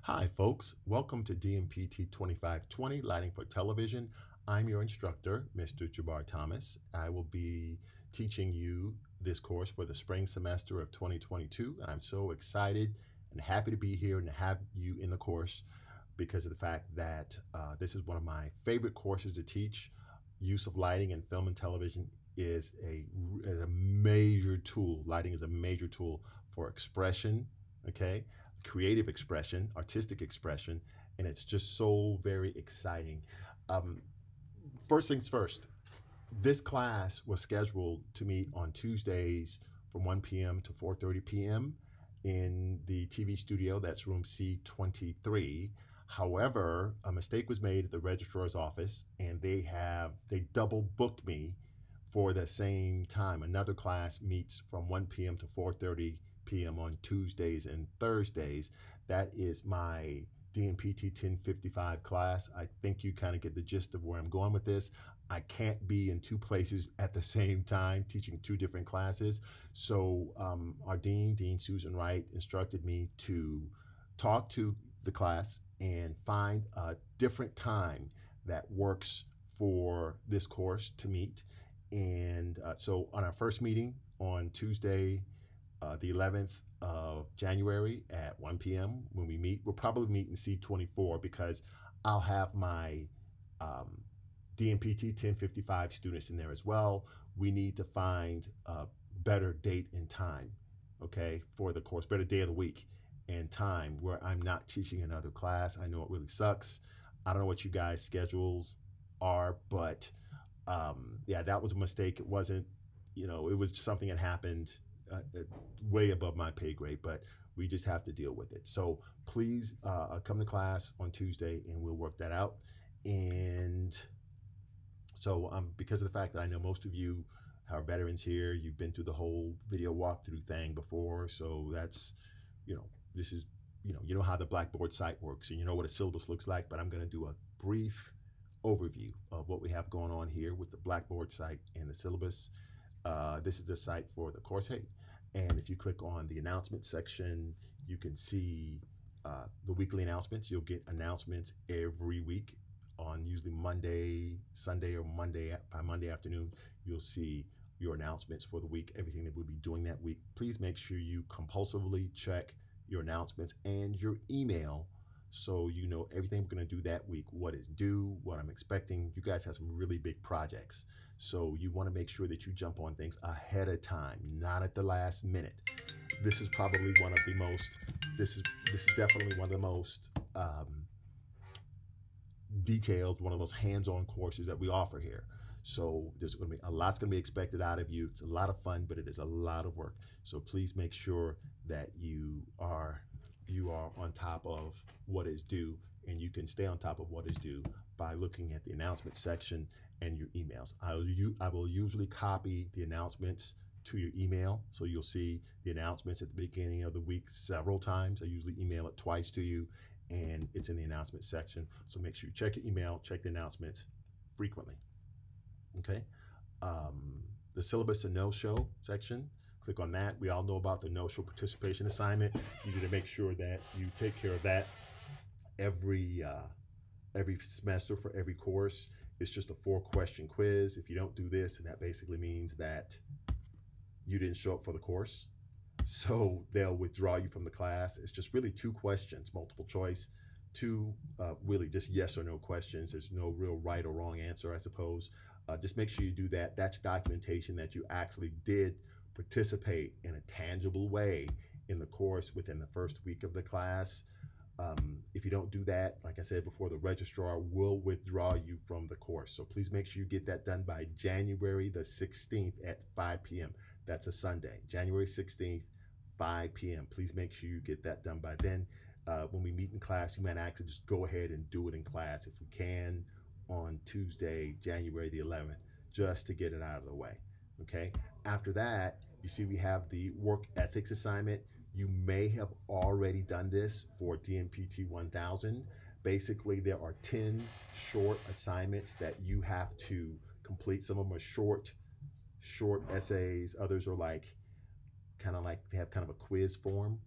Hi, folks. Welcome to Dmpt 2520, Lighting for Television. I'm your instructor, Mr. Jabbar Thomas. I will be teaching you this course for the spring semester of 2022. And I'm so excited and happy to be here and to have you in the course because of the fact that this is one of my favorite courses to teach. Use of lighting in film and television is a major tool. Lighting is a major tool for expression, okay? Creative expression, artistic expression, and it's just so very exciting. Um, First things first, this class was scheduled to meet on Tuesdays from 1 p.m. to 4:30 p.m. in the TV studio. That's room C23. However, a mistake was made at the registrar's office, and they double booked me for the same time. Another class meets from 1 p.m. to 4:30 p.m. on Tuesdays and Thursdays. That is my Dmpt 1055 class. I think you kind of get the gist of where I'm going with this. I can't be in two places at the same time teaching two different classes. So our Dean Susan Wright, instructed me to talk to the class and find a different time that works for this course to meet. And so on our first meeting on Tuesday, the 11th of January at 1 p.m. when we meet, we'll probably meet in C24 because I'll have my DMPT 1055 students in there as well. We need to find a better date and time, okay, for the course, better day of the week and time where I'm not teaching another class. I know it really sucks. I don't know what you guys' schedules are, but yeah, that was a mistake. It wasn't, it was something that happened way above my pay grade, but we just have to deal with it. So please come to class on Tuesday and we'll work that out. And so because of the fact that I know most of you are veterans here, you've been through the whole video walkthrough thing before. So that's, this is, you know how the Blackboard site works and you know what a syllabus looks like, but I'm going to do a brief overview of what we have going on here with the Blackboard site and the syllabus. This is the site for the course. Hey, and if you click on the announcement section, you can see the weekly announcements. You'll get announcements every week on usually Monday, Sunday, or by Monday afternoon. You'll see your announcements for the week, everything that we'll be doing that week. Please make sure you compulsively check your announcements and your email so you know everything we're going to do that week, what is due, what I'm expecting. You guys have some really big projects, so you want to make sure that you jump on things ahead of time, not at the last minute. This is probably one of the most, this is definitely one of the most detailed, one of those hands-on courses that we offer here. So there's going to be a lot's going to be expected out of you. It's a lot of fun, but it is a lot of work. So please make sure that you are on top of what is due, and you can stay on top of what is due by looking at the announcement section and your emails. I will usually copy the announcements to your email, so you'll see the announcements at the beginning of the week several times. I usually email it twice to you, and it's in the announcement section. So make sure you check your email, check the announcements frequently. Okay. The syllabus and no-show section, click on that. We all know about the no-show participation assignment. You need to make sure that you take care of that every semester for every course. It's just a 4-question quiz. If you don't do this, and that basically means that you didn't show up for the course. So they'll withdraw you from the class. It's just really 2 questions, multiple choice, 2 really just yes or no questions. There's no real right or wrong answer, I suppose. Just make sure you do that. That's documentation that you actually did participate in a tangible way in the course within the first week of the class. If you don't do that, like I said before, the registrar will withdraw you from the course. So please make sure you get that done by January the 16th at 5 p.m. That's a Sunday, January 16th, 5 p.m. Please make sure you get that done by then. When we meet in class, you might actually just go ahead and do it in class if we can on Tuesday, January the 11th, just to get it out of the way. Okay. After that, you see we have the work ethics assignment. You may have already done this for DMPT 1000. Basically, there are 10 short assignments that you have to complete. Some of them are short essays. Others are like, kind of like they have kind of a quiz form.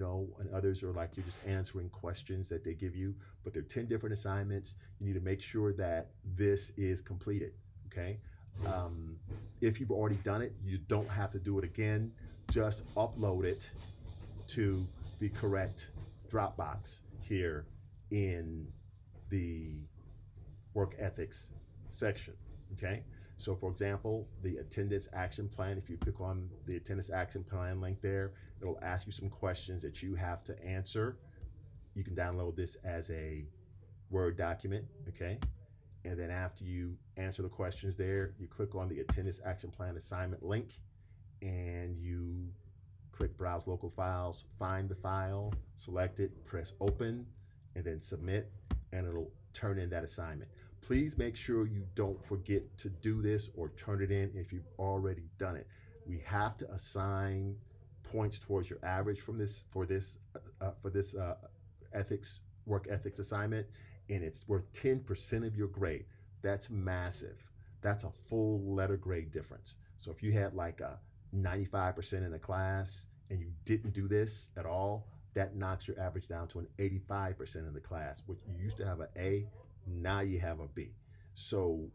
and others are like you're just answering questions that they give you, but they're 10 different assignments. You need to make sure that this is completed, okay? Um, if you've already done it, you don't have to do it again. Just upload it to the correct Dropbox here in the work ethics section, okay? So for example, the attendance action plan, if you click on the attendance action plan link there, it'll ask you some questions that you have to answer. You can download this as a Word document, okay? And then after you answer the questions there, you click on the attendance action plan assignment link and you click browse local files, find the file, select it, press open, and then submit, and it'll turn in that assignment. Please make sure you don't forget to do this or turn it in if you've already done it. We have to assign points towards your average for this ethics work ethics assignment, and it's worth 10% of your grade. That's massive. That's a full letter grade difference. So if you had like a 95% in a class and you didn't do this at all, that knocks your average down to an 85% in the class, which you used to have an A, now you have a B. So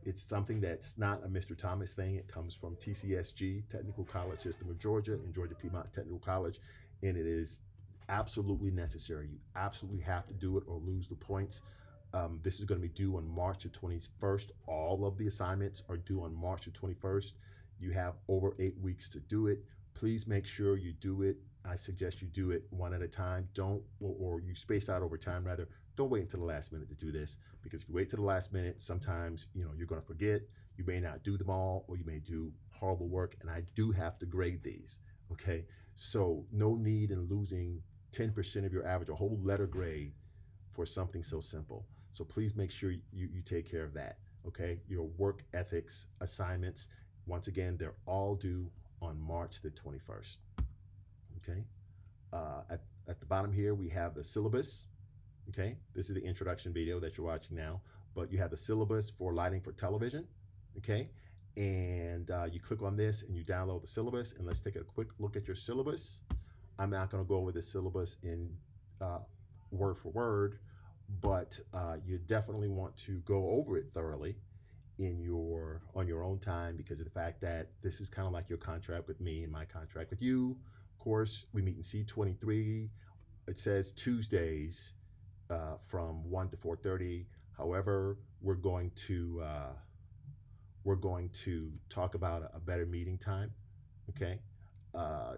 it's something that's not a Mr. Thomas thing. It comes from TCSG, Technical College System of Georgia, and Georgia Piedmont Technical College, and it is absolutely necessary. You absolutely have to do it or lose the points. This is going to be due on March the 21st. All of the assignments are due on March the 21st. You have over 8 weeks to do it. Please make sure you do it. I suggest you do it one at a time. Or you space out over time rather. Don't wait until the last minute to do this, because if you wait till the last minute, sometimes you're going to forget. You may not do them all, or you may do horrible work. And I do have to grade these. Okay, so no need in losing 10% of your average, a whole letter grade, for something so simple. So please make sure you take care of that. Okay, your work ethics assignments, once again, they're all due on March the 21st. Okay, at the bottom here, we have the syllabus. Okay, this is the introduction video that you're watching now, but you have the syllabus for lighting for television. Okay, and you click on this and you download the syllabus, and let's take a quick look at your syllabus. I'm not going to go over the syllabus in word for word, but you definitely want to go over it thoroughly on your own time, because of the fact that this is kind of like your contract with me and my contract with you. Of course, we meet in C23. It says Tuesdays from 1 to 4:30. However, we're going to talk about a better meeting time. Okay,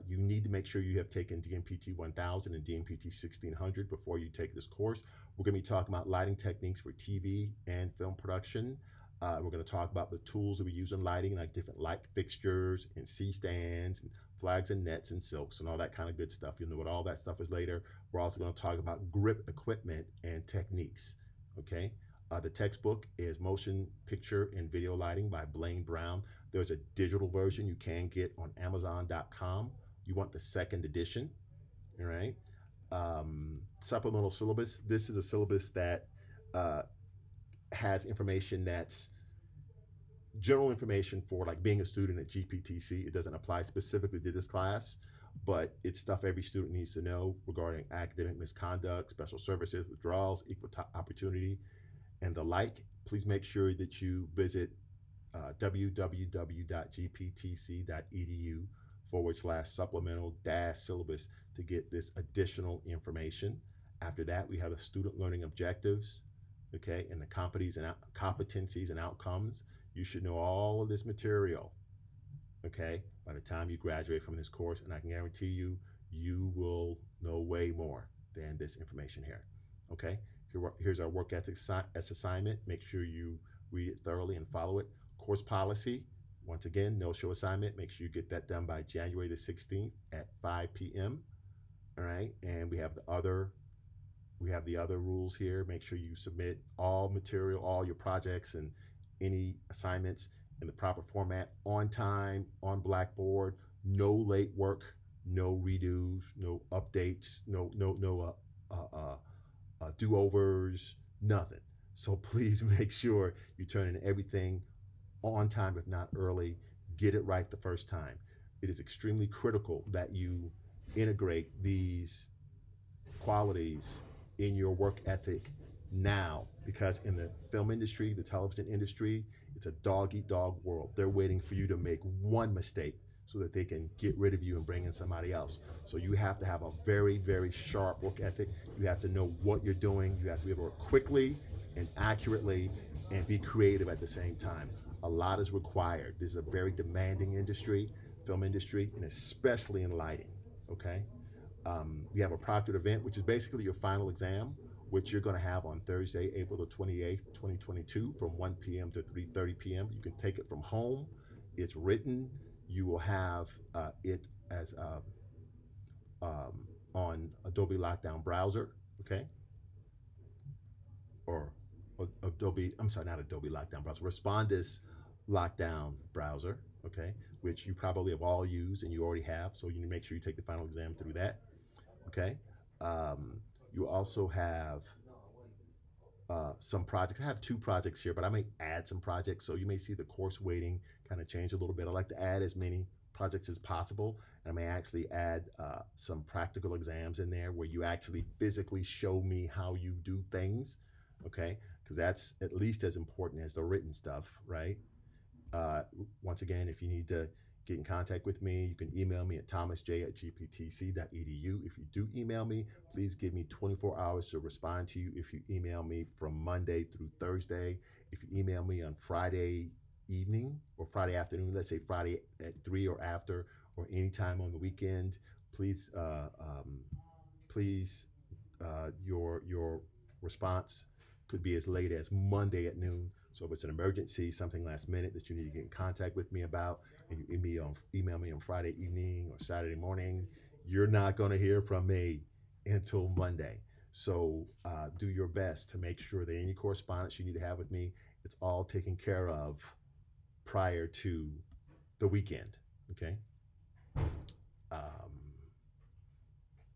you need to make sure you have taken Dmpt 1000 and Dmpt 1600 before you take this course. We're going to be talking about lighting techniques for TV and film production. We're going to talk about the tools that we use in lighting, like different light fixtures and C-stands and flags and nets and silks and all that kind of good stuff. You'll know what all that stuff is later. We're also going to talk about grip equipment and techniques. Okay. The textbook is Motion Picture and Video Lighting by Blaine Brown. There's a digital version you can get on Amazon.com. You want the second edition, all right? Supplemental syllabus. This is a syllabus that has information that's general information for like being a student at GPTC. It doesn't apply specifically to this class, but it's stuff every student needs to know regarding academic misconduct, special services, withdrawals, equal opportunity, and the like. Please make sure that you visit www.gptc.edu/supplemental-syllabus to get this additional information. After that, we have the student learning objectives, okay, and the competencies and outcomes. You should know all of this material, okay, by the time you graduate from this course, and I can guarantee you, you will know way more than this information here, okay? Here's our work ethics assignment. Make sure you read it thoroughly and follow it. Course policy, once again, no-show assignment. Make sure you get that done by January the 16th at 5 p.m., all right? And we have the other rules here. Make sure you submit all material, all your projects and any assignments in the proper format, on time, on Blackboard, no late work, no redos, no updates, no do-overs, nothing. So please make sure you turn in everything on time, if not early. Get it right the first time. It is extremely critical that you integrate these qualities in your work ethic now, because in the film industry, the television industry, it's a dog eat dog world. They're waiting for you to make one mistake so that they can get rid of you and bring in somebody else. So you have to have a very, very sharp work ethic. You have to know what you're doing. You have to be able to work quickly and accurately and be creative at the same time. A lot is required. This is a very demanding industry, film industry, and especially in lighting. Okay. We have a proctored event, which is basically your final exam, which you're going to have on Thursday, April the 28th, 2022, from 1 p.m. to 3:30 p.m. You can take it from home. It's written. You will have it as on Adobe Lockdown browser, okay, or Adobe. I'm sorry, not Adobe Lockdown browser. Respondus Lockdown browser, okay, which you probably have all used and you already have. So you need to make sure you take the final exam through that. Okay. Um, you also have some projects. I have two projects here, but I may add some projects. So you may see the course weighting kind of change a little bit. I like to add as many projects as possible. And I may actually add some practical exams in there where you actually physically show me how you do things. Okay. Because that's at least as important as the written stuff, right? Uh, Once again, if you need to get in contact with me, you can email me at thomasj@gptc.edu. If you do email me, please give me 24 hours to respond to you. If you email me from Monday through Thursday, if you email me on Friday evening or Friday afternoon, let's say Friday at 3 or after, or anytime on the weekend, please, please, your response could be as late as Monday at noon. So if it's an emergency, something last minute that you need to get in contact with me about, and you email me on Friday evening or Saturday morning, you're not going to hear from me until Monday. So do your best to make sure that any correspondence you need to have with me, it's all taken care of prior to the weekend. Okay. Um,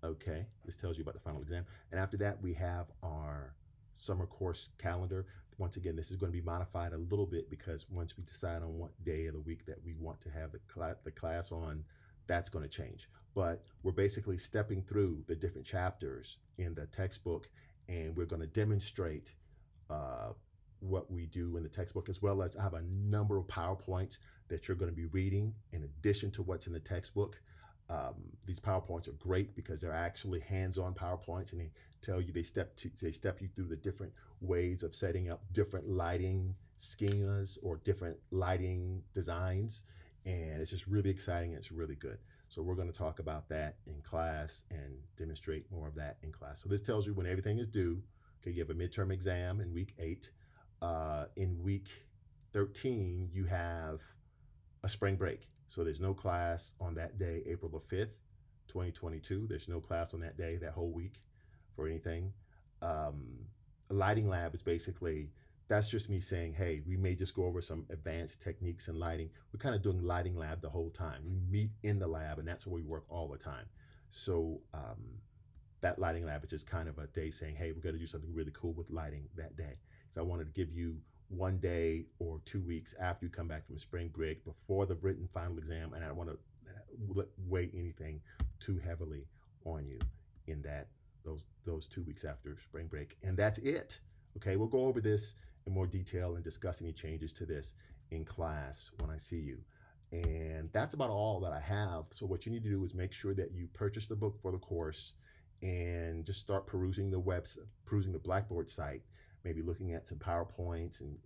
Okay, this tells you about the final exam. And after that, we have our summer course calendar. Once again, this is going to be modified a little bit because once we decide on what day of the week that we want to have the class on, that's going to change. But we're basically stepping through the different chapters in the textbook, and we're going to demonstrate uh, what we do in the textbook, as well as I have a number of PowerPoints that you're going to be reading in addition to what's in the textbook. These PowerPoints are great because they're actually hands-on PowerPoints, and they tell you they step you through the different ways of setting up different lighting schemas or different lighting designs, and it's just really exciting and it's really good. So we're going to talk about that in class and demonstrate more of that in class. So this tells you when everything is due. Okay, you have a midterm exam in week 8. In week 13, you have a spring break. So there's no class on that day, April the 5th, 2022. There's no class on that day, that whole week for anything. Um, a lighting lab is basically, that's just me saying, hey, we may just go over some advanced techniques in lighting. We're kind of doing lighting lab the whole time. We meet in the lab, and that's where we work all the time. So that lighting lab is just kind of a day saying, hey, we're going to do something really cool with lighting that day. So I wanted to give you one day or 2 weeks after you come back from spring break before the written final exam, and I don't want to weigh anything too heavily on you in those 2 weeks after spring break. And that's it. Okay, we'll go over this in more detail and discuss any changes to this in class when I see you. And that's about all that I have. So what you need to do is make sure that you purchase the book for the course and just start perusing the Blackboard site, maybe looking at some PowerPoints and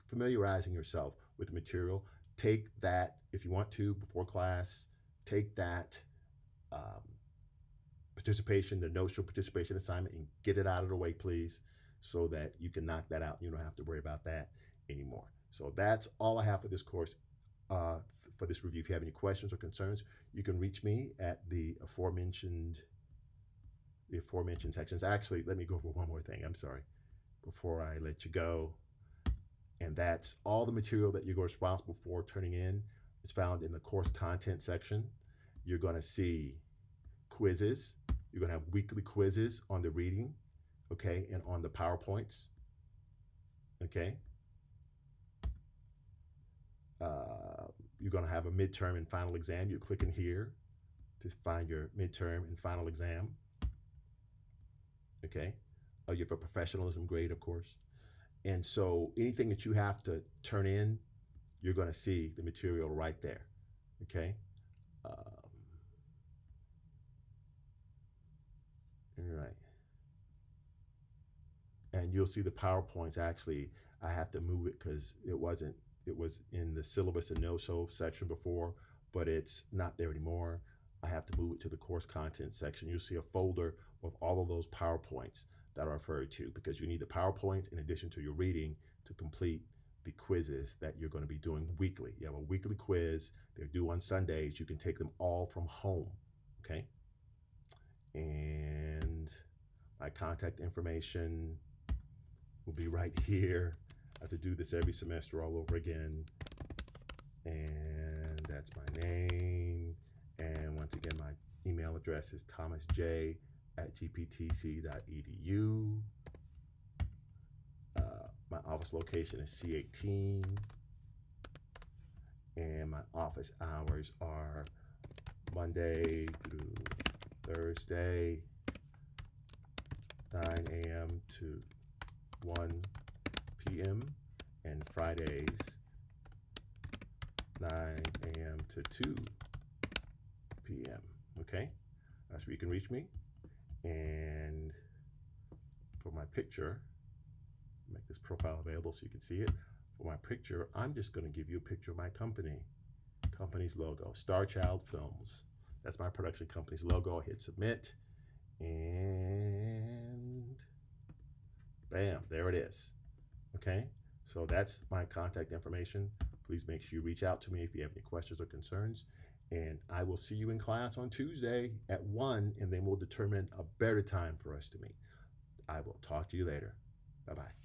familiarizing yourself with the material. Take that, if you want to, before class, take that the notional participation assignment, and get it out of the way, please, so that you can knock that out. You don't have to worry about that anymore. So that's all I have for this course, for this review. If you have any questions or concerns, you can reach me at the aforementioned sections. Actually, let me go over one more thing. I'm sorry, before I let you go. And that's all the material that you're responsible for turning in. It's found in the course content section. You're going to see quizzes. You're going to have weekly quizzes on the reading, okay, and on the PowerPoints, okay. You're going to have a midterm and final exam. You're clicking here to find your midterm and final exam. Okay. You have a professionalism grade, of course. And so anything that you have to turn in, you're going to see the material right there. Okay. All right. And you'll see the PowerPoints. Actually, I have to move it because it was in the syllabus and no-so section before, but it's not there anymore. I have to move it to the course content section. You'll see a folder with all of those PowerPoints that are referred to, because you need the PowerPoints in addition to your reading to complete the quizzes that you're going to be doing weekly. You have a weekly quiz. They're due on Sundays. You can take them all from home. Okay. And my contact information will be right here. I have to do this every semester all over again. And that's my name. And once again, my email address is thomasj@gptc.edu. My office location is C18. And my office hours are Monday through Thursday, 9 a.m. to 1 p.m. and Fridays, 9 a.m. to 2 p.m. Okay, that's where you can reach me. And for my picture, make this profile available so you can see it. For my picture, I'm just going to give you a picture of my company's logo, Star Child Films. That's my production company's logo. Hit submit, and bam, there it is. Okay, so that's my contact information. Please make sure you reach out to me if you have any questions or concerns. And I will see you in class on Tuesday at 1, and then we'll determine a better time for us to meet. I will talk to you later. Bye-bye.